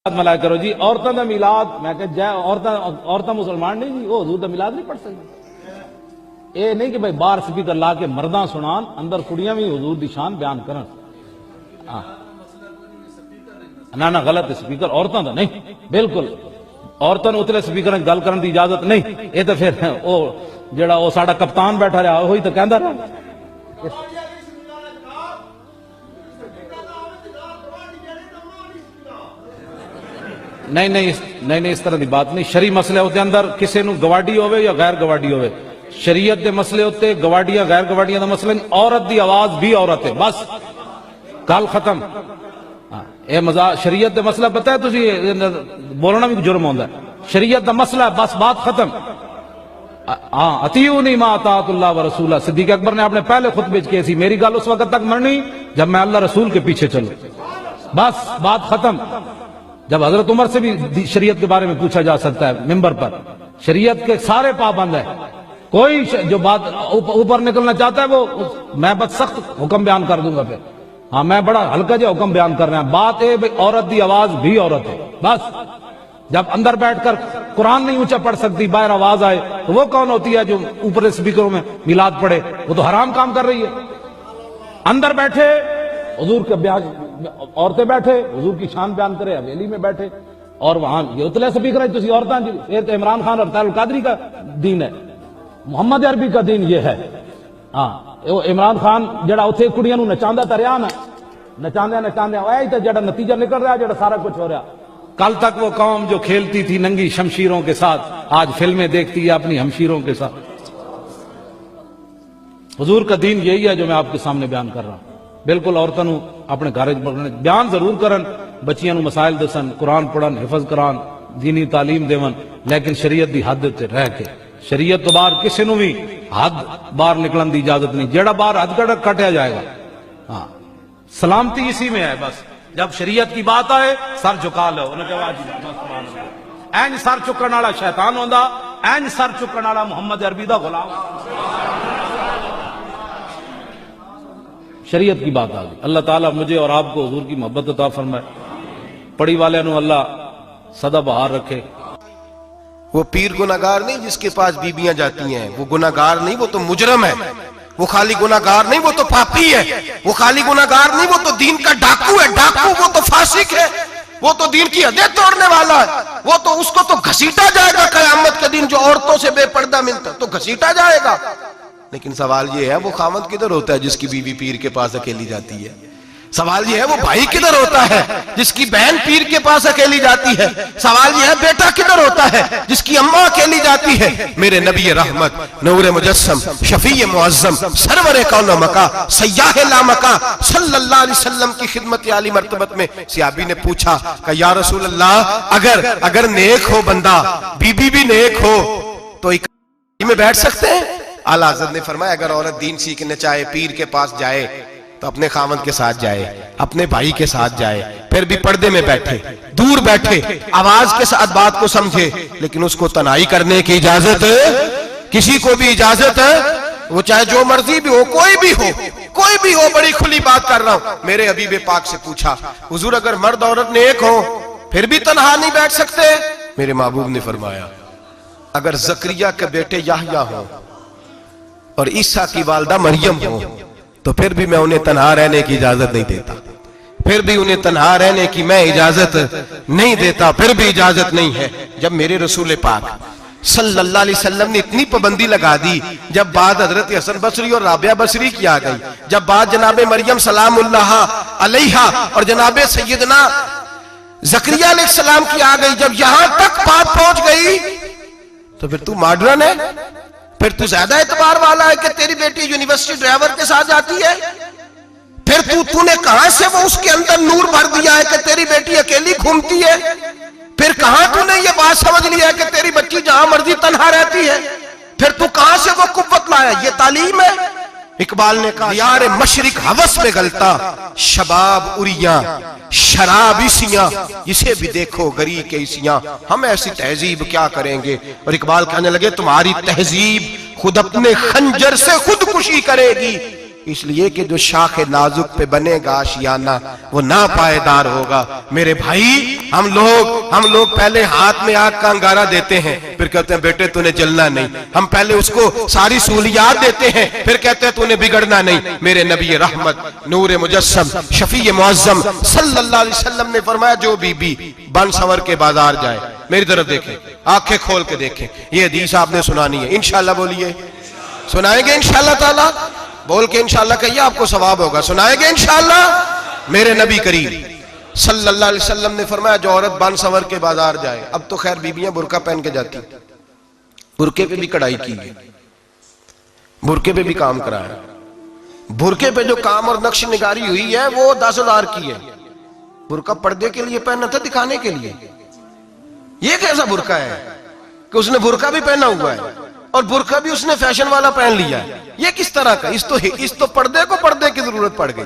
ملایا کرو جی عورتوں کا میلاد میں کہ جائے عورتیں مسلمان نہیں جی وہ حضور کا میلاد نہیں پڑھ سکتی یہ نہیں کہ بھائی باہر سپیکر لا کے مرداں سنان اندر کڑیاں بھی حضور دی شان بیان کرن نہ غلط ہے سپیکر عورتوں کا نہیں بالکل عورتوں نے اتلے سپیکر گل کرن دی اجازت نہیں یہ تو پھر وہ جڑا وہ ساڈا کپتان بیٹھا رہا وہی تو کہندا رہا نہیں اس طرح دی بات نہیں شرعی مسئلے ہوتے اندر کسی نو گواڈی ہوئے یا غیر گواڈی ہوئے شریعت دے مسئلے ہوتے گواڈیاں غیر گواڈیاں دا مسئلہ نہیں عورت دی آواز بھی عورت ہے بس گل ختم اے شریعت دے مسئلہ پتہ ہے تسی بولنا بھی جرم ہوندا ہے شریعت دا مسئلہ ہے بس بات ختم اطیعونی ما اطاعت اللہ و رسولہ صدیق اکبر نے اپنے پہلے خطبے کی سی میری گل اس وقت تک مرنی جب میں اللہ رسول کے پیچھے چلوں بس بات ختم جب حضرت عمر سے بھی شریعت کے بارے میں پوچھا جا سکتا ہے منبر پر شریعت کے سارے پابند ہیں کوئی جو بات اوپر نکلنا چاہتا ہے وہ میں بس سخت حکم بیان کر دوں گا پھر ہاں میں بڑا ہلکا جو حکم بیان کر رہا ہوں بات ہے عورت دی آواز بھی عورت ہے بس جب اندر بیٹھ کر قرآن نہیں اونچا پڑھ سکتی باہر آواز آئے تو وہ کون ہوتی ہے جو اوپر سپیکروں میں میلاد پڑھے وہ تو حرام کام کر رہی ہے اندر بیٹھے حضور کے بیان عورتیں بیٹھے حضور کی شان بیان کرے حویلی میں بیٹھے اور وہاں یہ اتلے سپیکر ہے تسی عورتاں جی پھر تو عمران خان اور طاہر القادری کا دین ہے محمد عربی کا دین یہ ہے ہاں عمران خان جڑا اتھے کڑیاں نو نچاندا تریا نا نچاندے وہی تے جڑا نتیجہ نکل رہا جڑا سارا کچھ ہو رہا کل تک وہ قوم جو کھیلتی تھی ننگی شمشیروں کے ساتھ آج فلمیں دیکھتی ہے اپنی ہمشیروں کے ساتھ حضور کا دین یہی ہے جو میں آپ کے سامنے بیان کر رہا ہوں بالکل عورتوں نو اپنے گھر بیان ضرور کرن بچیاں نو مسائل دسن قرآن پڑھن حفظ کران دینی تعلیم دیون لیکن شریعت دی حد تے رہ کے شریعت تو باہر کسی نو بھی حد باہر نکلن دی اجازت نہیں جیڑا باہر حد کٹیا جائے گا ہاں سلامتی اسی میں ہے بس جب شریعت کی بات آئے سر جھکا لو انہوں نے کہا اینج سر چکن والا شیطان ہوندا اینج سر چکن والا محمد عربی دا غلام شریعت کی بات آ گئی اللہ تعالیٰ مجھے اور آپ کو حضور کی محبت عطا فرمائے پڑھی والے نو اللہ سدا بہار رکھے وہ پیر گناہگار نہیں جس کے پاس بیویاں جاتی ہیں وہ گناہگار نہیں وہ تو مجرم ہے وہ خالی گناہگار نہیں وہ تو پاپی ہے وہ خالی گناہگار نہیں وہ تو دین کا ڈاکو ہے ڈاکو وہ تو فاسق ہے وہ تو دین کی حدیں توڑنے والا ہے وہ تو اس کو تو گھسیٹا جائے گا قیامت کے دن جو عورتوں سے بے پردہ ملتا تو گھسیٹا جائے گا لیکن سوال یہ ہے وہ خامد کدھر ہوتا ہے جس کی بیوی پیر کے پاس اکیلی جاتی ہے سوال یہ ہے وہ بھائی کدھر ہوتا ہے جس کی بہن پیر کے پاس اکیلی جاتی ہے سوال یہ ہے بیٹا کدھر ہوتا ہے جس کی اماں اکیلی جاتی ہے میرے نبی رحمت نور مجسم شفیع معظم سرور کون مکا سیاح لامکا صلی اللہ علیہ وسلم کی خدمت عالی مرتبت میں صحابی نے پوچھا کہ یا رسول اللہ اگر نیک ہو بندہ بی بی بھی نیک ہو تو ایک میں بیٹھ سکتے ہیں اعلیٰ حضرت نے فرمایا اگر عورت دین سیکھنے چاہے پیر کے پاس جائے تو اپنے خاوند کے ساتھ جائے اپنے بھائی کے ساتھ جائے پھر بھی پردے میں بیٹھے دور بیٹھے آواز کے ساتھ بات کو سمجھے لیکن اس کو تنہائی کرنے کی اجازت کسی کو بھی اجازت وہ چاہے جو مرضی بھی ہو کوئی بھی ہو بڑی کھلی بات کر رہا ہوں میرے حبیب پاک سے پوچھا حضور اگر مرد عورت نیک ہو پھر بھی تنہا نہیں بیٹھ سکتے میرے محبوب نے فرمایا اگر زکریا کے بیٹے یحییٰ ہو اور عیسیٰ کی والدہ مریم ہو تو پھر بھی میں انہیں تنہا رہنے کی اجازت نہیں دیتا پھر بھی انہیں تنہا رہنے کی میں اجازت نہیں دیتا پھر بھی اجازت نہیں ہے جب میرے رسول پاک صلی اللہ علیہ وسلم نے اتنی پابندی لگا دی جب بات حضرت حسن بصری اور رابعہ بصری کی آ گئی جب بات جناب مریم سلام اللہ علیہا اور جناب سیدنا زکریا علیہ السلام کی آ گئی جب یہاں تک بات پہنچ گئی تو پھر تو ماڈرن ہے پھر تو زیادہ اعتبار والا ہے کہ تیری بیٹی یونیورسٹی ڈرائیور کے ساتھ جاتی ہے پھر تو نے کہاں سے وہ اس کے اندر نور بھر دیا ہے کہ تیری بیٹی اکیلی گھومتی ہے پھر کہاں تو نے یہ بات سمجھ لیا ہے کہ تیری بچی جہاں مرضی تنہا رہتی ہے پھر تو کہاں سے وہ قوت لایا یہ تعلیم ہے اقبال نے کہا یار مشرق ہوس میں گلتا شباب اریاں شراب اسیاں اسے بھی دیکھو گری کے اسیاں ہم ایسی تہذیب کیا کریں گے اور اقبال کہنے لگے تمہاری تہذیب خود اپنے خنجر سے خودکشی کرے گی اس لیے کہ جو شاخ نازک پہ بنے گا آشیانہ وہ ناپائیدار ہوگا۔ میرے بھائی ہم لوگ پہلے ہاتھ میں آگ کا انگارہ دیتے ہیں، پھر کہتے ہیں بیٹے تو نے جلنا نہیں۔ ہم پہلے اس کو ساری سہولیات دیتے ہیں، پھر کہتے ہیں تو نے بگڑنا نہیں۔ میرے نبی رحمت نور مجسم شفیع معظم صلی اللہ علیہ وسلم نے فرمایا جو بی بی بن سنور کے بازار جائے، میری طرف دیکھیں، آنکھیں کھول کے دیکھیں، یہ حدیث آپ نے سنانی ہے۔ انشاءاللہ بولیے، سنائیں گے انشاءاللہ تعالی؟ بول کے انشاءاللہ کہیے، آپ کو ثواب ہوگا۔ سنائیں گے انشاءاللہ؟ میرے نبی کریم صلی اللہ علیہ وسلم نے فرمایا جو عورت بن سنور کے بازار جائے، اب تو خیر بیویاں برقع پہن کے جاتی، برقعے پہ بھی کڑھائی کی ہے، برقعے پہ بھی کام کرا ہے، برقعے پہ جو کام اور نقش نگاری ہوئی ہے وہ 10,000 کی ہے۔ برقع پردے کے لیے پہننا تھا، دکھانے کے لیے۔ یہ کیسا برقع ہے کہ اس نے برقع بھی پہنا ہوا ہے اور برقع بھی اس نے فیشن والا پہن لیا ہے؟ یہ کس طرح کا؟ اس تو پردے کو پردے کی ضرورت پڑ گئی۔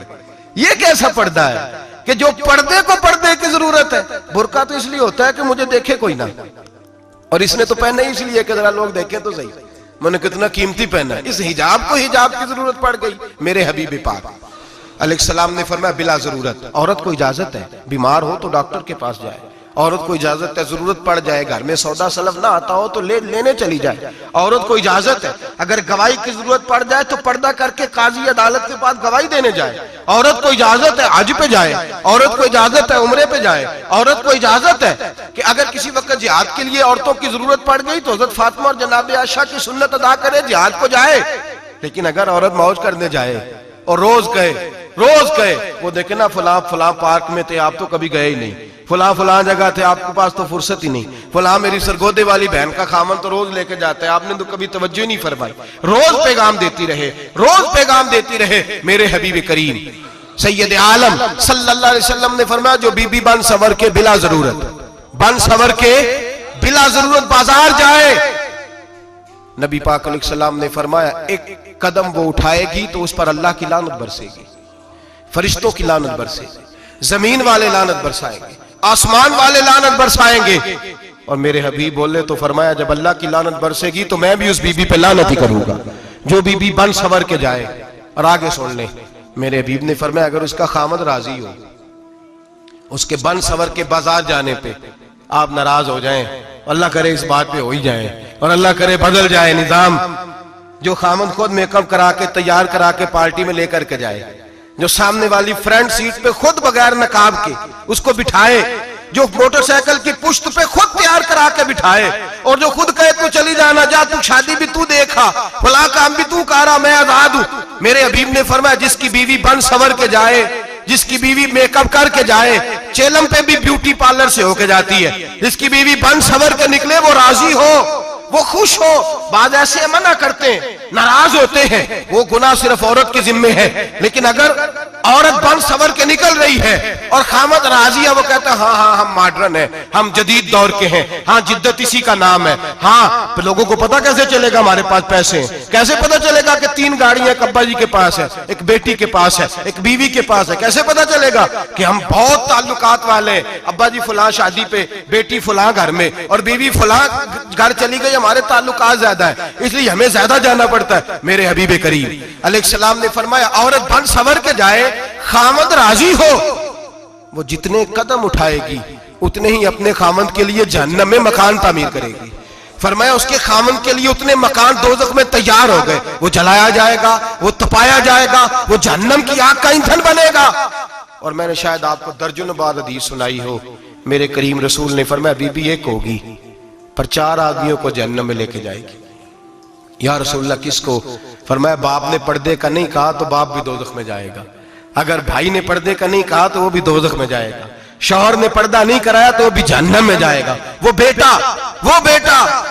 یہ کیسا پردہ ہے کہ جو پردے کو پردے کی ضرورت ہے؟ برقع تو اس لیے ہوتا ہے کہ مجھے دیکھے کوئی نہ، اور اس نے تو پہنا ہی اس لیے کہ ذرا لوگ دیکھیں تو صحیح میں نے کتنا قیمتی پہنا ہے۔ اس حجاب کو حجاب کی ضرورت پڑ گئی۔ میرے حبیب پاک علیہ السلام نے فرمایا بلا ضرورت، عورت کو اجازت ہے بیمار ہو تو ڈاکٹر کے پاس جائے، عورت کو اجازت ہے ضرورت پڑ جائے گھر میں سودا سلف نہ آتا ہو تو لینے چلی جائے، عورت کو اجازت ہے اگر گواہی کی ضرورت پڑ جائے تو پردہ کر کے قاضی عدالت کے پاس گواہی دینے جائے، عورت کو اجازت ہے حج پہ جائے، عورت کو اجازت ہے عمرے پہ جائے، عورت کو اجازت ہے کہ اگر کسی وقت جہاد کے لیے عورتوں کی ضرورت پڑ گئی تو حضرت فاطمہ اور جناب عائشہ کی سنت ادا کرے، جہاد کو جائے۔ لیکن اگر عورت موج کرنے جائے اور روز کہے وہ دیکھیں نا فلاں پارک میں تھے، آپ تو کبھی گئے ہی نہیں، فلاں جگہ تھے، آپ کے پاس تو فرصت ہی نہیں، فلاں میری سرگودے والی بہن کا خامن تو روز لے کے جاتا ہے، آپ نے تو کبھی توجہ ہی نہیں فرمائی۔ روز پیغام دیتی رہے۔ میرے حبیب کریم سید عالم صلی اللہ علیہ وسلم نے فرمایا جو بی بی بن سنور کے بلا ضرورت بازار جائے، نبی پاک علیہ السلام نے فرمایا ایک قدم وہ اٹھائے گی تو اس پر اللہ کی لعنت برسے گی، فرشتوں کی لعنت برسے گی، زمین والے لعنت برسائیں گے، آسمان والے لعنت برسائیں گے۔ اور میرے حبیب بولے تو فرمایا جب اللہ کی لعنت برسے گی تو میں بھی اس بی بی پہ لعنت ہی کروں گا جو بی بی بن سنور کے جائے۔ اور آگے سن لیں، میرے حبیب نے فرمایا اگر اس کا خامد راضی ہو اس کے بن سنور کے بازار جانے پہ، آپ ناراض ہو جائیں، اللہ کرے اس بات پہ ہو ہی جائیں اور اللہ کرے بدل جائے نظام، جو خامد خود میک اپ کرا کے تیار کرا کے پارٹی میں لے کر کے جائے، جو سامنے والی فرنٹ سیٹ پہ خود بغیر نقاب کے اس کو بٹھائے، جو موٹر سائیکل کی پشت پہ خود تیار کرا کے بٹھائے، اور جو خود کہے تو چلی جانا، جا تو شادی بھی تو دیکھا، فلاں کام بھی تو کرا، میں آزاد ہوں۔ میرے حبیب نے فرمایا جس کی بیوی بن سنور کے جائے، جس کی بیوی میک اپ کر کے جائے، چیلم پہ بھی بیوٹی پارلر سے ہو کے جاتی ہے، جس کی بیوی بن سنور کے نکلے وہ راضی ہو، وہ خوش ہو۔ بعض ایسے منع کرتے ہیں، ناراض ہوتے ہیں، وہ گناہ صرف عورت کے ذمے ہے، لیکن اگر عورت بن سنور کے نکل رہی ہے اور خامد راضی ہے، وہ کہتا ہے ہاں ہم ماڈرن ہیں، ہم جدید دور کے ہیں، ہاں جدت اسی کا نام ہے، ہاں لوگوں کو پتہ کیسے چلے گا ہمارے پاس پیسے ہیں، کیسے پتہ چلے گا کہ 3 گاڑیاں ایک ابا جی کے پاس ہے، ایک بیٹی کے پاس ہے، ایک بیوی کے پاس ہے، کیسے پتہ چلے گا کہ ہم بہت تعلقات والے ہیں، ابا جی فلاں شادی پہ، بیٹی فلاں گھر میں اور بیوی فلاں گھر چلی گئی، ہمارے تعلقات زیادہ ہے اس لیے ہمیں زیادہ جانا پڑتا ہے۔ میرے حبیب کریم علیہ السلام نے فرمایا عورت بن سنور کے جائے، خامد راضی ہو، وہ جتنے قدم اٹھائے گی اتنے ہی اپنے خامد کے لیے جہنم میں مکان تعمیر کرے گی۔ فرمایا اس کے خامد کے لیے اتنے مکان دوزخ میں تیار ہو گئے، وہ جلایا جائے گا، وہ تپایا جائے گا، وہ جہنم کی آگ کا ایندھن بنے گا۔ اور میں نے شاید آپ کو درجنوں بار حدیث سنائی ہو، میرے کریم رسول نے فرمایا بی بی ایک ہوگی پر 4 آدمیوں کو جہنم میں لے کے جائے گی۔ یا رسول اللہ کس کو؟ فرمایا باپ نے پردے کا نہیں کہا تو باپ بھی دوزخ میں جائے گا، اگر بھائی نے پردے کا نہیں کہا تو وہ بھی دوزخ میں جائے گا، شوہر نے پردہ نہیں کرایا تو وہ بھی جہنم میں جائے گا۔ وہ بیٹا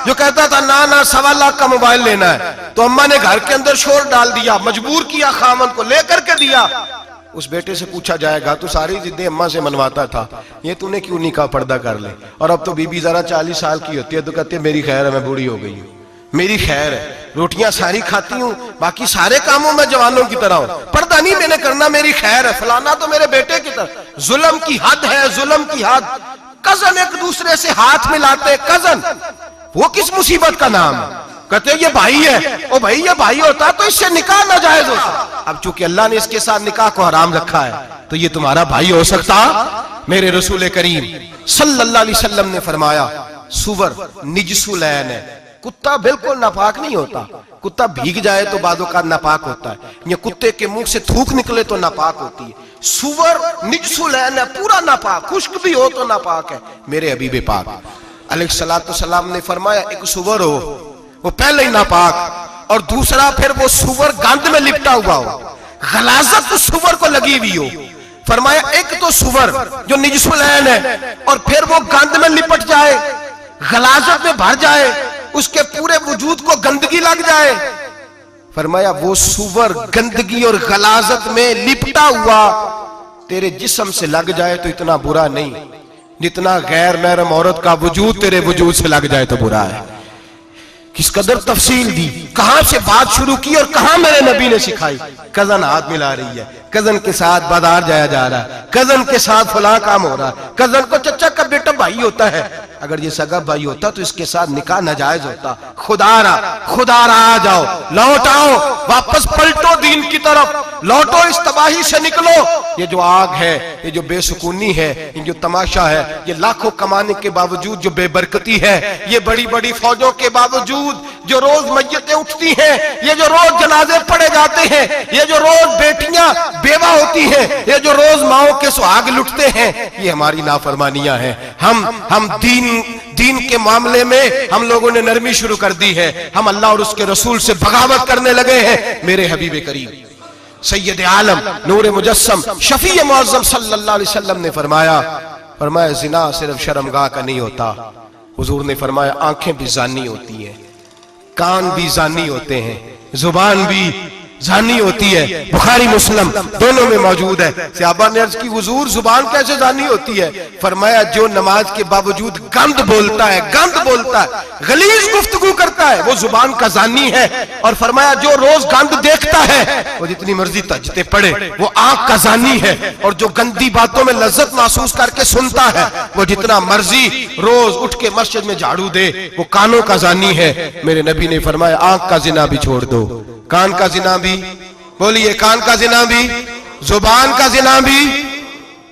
جو کہتا تھا نا 1.25 لاکھ کا موبائل لینا ہے تو اماں نے گھر کے اندر شور ڈال دیا، مجبور کیا خامن کو لے کر کے دیا، اس بیٹے سے پوچھا جائے گا تو ساری ضدیں اماں سے منواتا تھا، یہ تو نے کیوں نہیں کہا پردہ کر لے؟ اور اب تو بی بی ذرا 40 سال کی ہوتی ہے تو کہتی ہے میری خیر ہے میں بوڑھی ہو گئی ہوں، میری خیر ہے، روٹیاں ساری کھاتی ہوں، باقی سارے کاموں میں جوانوں کی طرح ہوں، پردہ نہیں میں نے کرنا، میری خیر ہے، فلانا تو میرے بیٹے کی طرح۔ ظلم کی حد ہے، ظلم کی حد۔ کزن ایک دوسرے سے ہاتھ ملاتے، کزن، وہ کس مصیبت کا نام ہے؟ کہتے ہیں یہ بھائی ہے، او بھائی یہ بھائی ہوتا تو اس سے نکاح ناجائز ہوتا، اب چونکہ اللہ نے اس کے ساتھ نکاح کو حرام رکھا ہے تو یہ تمہارا بھائی ہو سکتا؟ میرے رسول کریم صلی اللہ علیہ وسلم نے فرمایا سور نجس العین ہے، کتا بالکل ناپاک نہیں ہوتا، کتا بھیگ جائے تو بعض اوقات ناپاک ہوتا ہے، یا کتے کے منہ سے تھوک نکلے تو ناپاک ہوتی ہے، سور نجس العین ہے، پورا ناپاک، خشک بھی ہو تو ناپاک ہے۔ میرے حبیب پاک علیہ الصلوۃ والسلام نے فرمایا ایک سور ہو وہ پہلے ہی ناپاک، اور دوسرا پھر وہ سور گند میں لپٹا ہوا ہو، غلاظت سور کو لگی ہوئی ہو۔ فرمایا ایک تو سور جو نجس العین ہے اور پھر وہ گند میں لپٹ جائے، غلاظت میں بھر جائے، اس کے پورے وجود کو گندگی لگ جائے۔ فرمایا وہ سور گندگی اور غلاظت میں لپٹا ہوا تیرے جسم سے لگ جائے تو اتنا برا نہیں جتنا غیر محرم عورت کا وجود تیرے وجود سے لگ جائے تو برا ہے۔ کس قدر تفصیل دی، کہاں سے بات شروع کی اور کہاں میرے نبی نے سکھائی۔ کزن ہاتھ ملا رہی ہے، کزن کے ساتھ بازار جایا جا رہا ہے، کزن کے ساتھ فلاں کام ہو رہا ہے، کزن کو چچا کا بیٹا بھائی ہوتا ہے، اگر یہ سگا بھائی ہوتا تو اس کے ساتھ نکاح ناجائز ہوتا۔ خدا را آ جاؤ، لوٹ آؤ، واپس پلٹو دین کی طرف، لوٹو اس تباہی سے نکلو۔ یہ جو آگ ہے، یہ جو بے سکونی ہے، یہ جو تماشا ہے، یہ لاکھوں کمانے کے باوجود جو بے برکتی ہے، یہ بڑی بڑی فوجوں کے باوجود جو روز میتیں اٹھتی ہیں، یہ جو روز جنازے پڑے جاتے ہیں، یہ جو روز بیٹیاں بیوہ ہوتی ہیں، یہ جو روز ماؤں کے سہاگ لٹتے ہیں، یہ ہماری نافرمانیاں ہیں۔ ہم دین کے معاملے میں ہم لوگوں نے نرمی شروع کر دی ہے، ہم اللہ اور اس کے رسول سے بغاوت کرنے لگے ہیں۔ میرے حبیب کریم سید عالم نور مجسم شفیع معظم صلی اللہ علیہ وسلم نے فرمایا زنا صرف شرمگاہ کا نہیں ہوتا، حضور نے فرمایا آنکھیں بھی زانی ہوتی ہیں، کان بھی زانی ہوتے ہیں، زبان بھی زانی ہوتی ہے۔ بخاری مسلم دونوں میں موجود ہے۔ صحابہ نے عرض کی حضور زبان کیسے زانی ہوتی ہے؟ فرمایا جو نماز کے باوجود گند بولتا ہے، غلیظ گفتگو کرتا ہے، وہ زبان کا زانی ہے۔ اور فرمایا جو روز گند دیکھتا ہے وہ جتنی مرضی تہجدیں پڑھے وہ آنکھ کا زانی ہے، اور جو گندی باتوں میں لذت محسوس کر کے سنتا ہے وہ جتنا مرضی روز اٹھ کے مسجد میں جھاڑو دے وہ کانوں کا زانی ہے۔ میرے نبی نے فرمایا آنکھ کا زنا بھی چھوڑ دو، کان کا زنا بھی، بولیے کان کا زنا بھی، زبان کا زنا بھی۔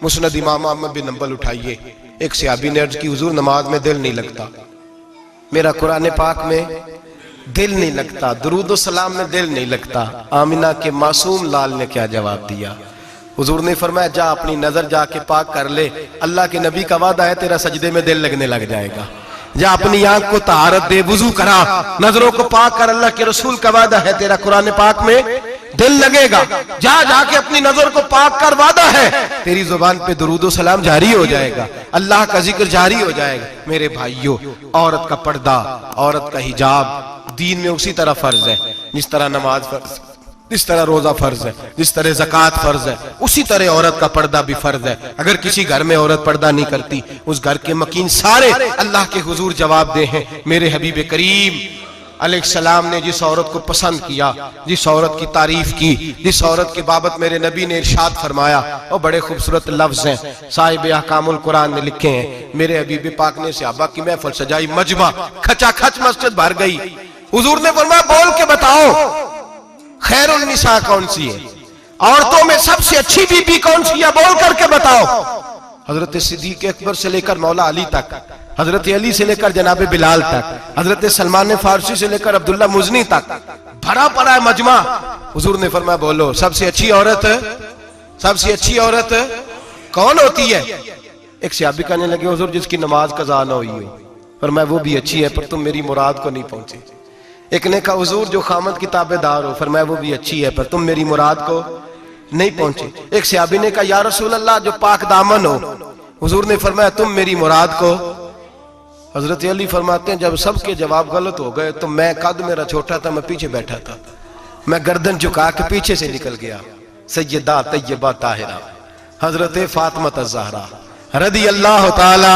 مسند امام احمد بن حنبل اٹھائیے، ایک صحابی نے عرض کی حضور نماز میں دل نہیں لگتا، میرا قرآن پاک میں دل نہیں لگتا، درود و سلام میں دل نہیں لگتا۔ آمینہ کے معصوم لال نے کیا جواب دیا؟ حضور نے فرمایا جا اپنی نظر جا کے پاک کر لے، اللہ کے نبی کا وعدہ ہے تیرا سجدے میں دل لگنے لگ جائے گا۔ جا اپنی آنکھ کو طہارت دے، وضو کرا، نظروں کو پاک کر، اللہ کے رسول کا وعدہ ہے تیرا قرآن پاک میں دل لگے گا۔ جا کے اپنی نظر کو پاک کر، وعدہ ہے تیری زبان پہ درود و سلام جاری ہو جائے گا، اللہ کا ذکر جاری ہو جائے گا۔ میرے بھائیوں، عورت کا پردہ، عورت کا حجاب دین میں اسی طرح فرض ہے جس طرح نماز فرض، جس طرح روزہ فرض ہے، جس طرح زکوٰۃ فرض ہے، اسی طرح عورت کا پردہ بھی فرض ہے۔ اگر کسی گھر میں عورت پردہ نہیں کرتی اس گھر کے مکین سارے اللہ کے حضور جواب دے ہیں۔ میرے حبیب کریم علیہ السلام نے جس عورت کو پسند کیا، جس عورت کی تعریف کی، جس عورت کی بابت میرے نبی نے ارشاد فرمایا، وہ بڑے خوبصورت لفظ ہیں، صاحب احکام القرآن نے لکھے ہیں۔ میرے حبیب پاک نے صحابہ کی محفل سجائی، مجمع کھچا کھچ مسجد بھر گئی۔ حضور نے فرمایا بول کے بتاؤ خیر النساء کون سی ہے، عورتوں میں سب سے اچھی بی بی کون سی ہے، بول کر کے بتاؤ۔ حضرت صدیق اکبر سے لے کر مولا علی تک، حضرت علی سے لے کر جناب بلال تک، حضرت سلمان فارسی سے لے کر عبداللہ مزنی تک بھرا پڑا ہے مجمع۔ حضور نے فرمایا بولو سب سے اچھی عورت کون ہوتی ہے؟ ایک صحابی کہنے لگے حضور جس کی نماز قضا نہ ہوئی ہو۔ فرمایا وہ بھی اچھی ہے پر تم میری مراد کو نہیں پہنچے۔ ایک نے کہا حضور جو خامد کی تابع دار ہو۔ فرمایا وہ بھی اچھی ہے پر تم میری مراد کو نہیں پہنچے۔ ایک صحابی نے کہا یا رسول اللہ جو پاک دامن ہو۔ حضور نے فرمایا تم میری مراد کو۔ حضرت علی فرماتے ہیں جب سب کے جواب غلط ہو گئے تو میں قد میرا چھوٹا تھا، میں پیچھے بیٹھا تھا، میں گردن جھکا کے پیچھے سے نکل گیا۔ سیدہ طیبہ طاہرہ حضرت فاطمہ الزہرا رضی اللہ تعالی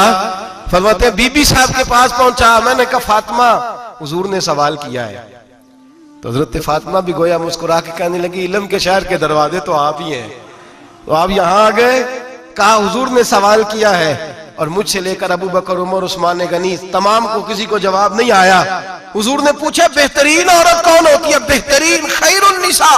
فرماتے ہیں بی بی صاحب کے پاس پہنچا، میں نے کہا فاطمہ حضور نے سوال کیا ہے۔ تو حضرت فاطمہ بھی گویا مسکرا کے کہنے لگی علم کے شہر کے دروازے تو آپ ہی ہیں، تو آپ یہاں آ گئے۔ کہا حضور نے سوال کیا ہے اور مجھ سے لے کر ابو بکر عمر عثمان غنی تمام کو کسی کو جواب نہیں آیا۔ حضور نے پوچھا بہترین عورت کون ہوتی ہے؟ بہترین خیر النساء،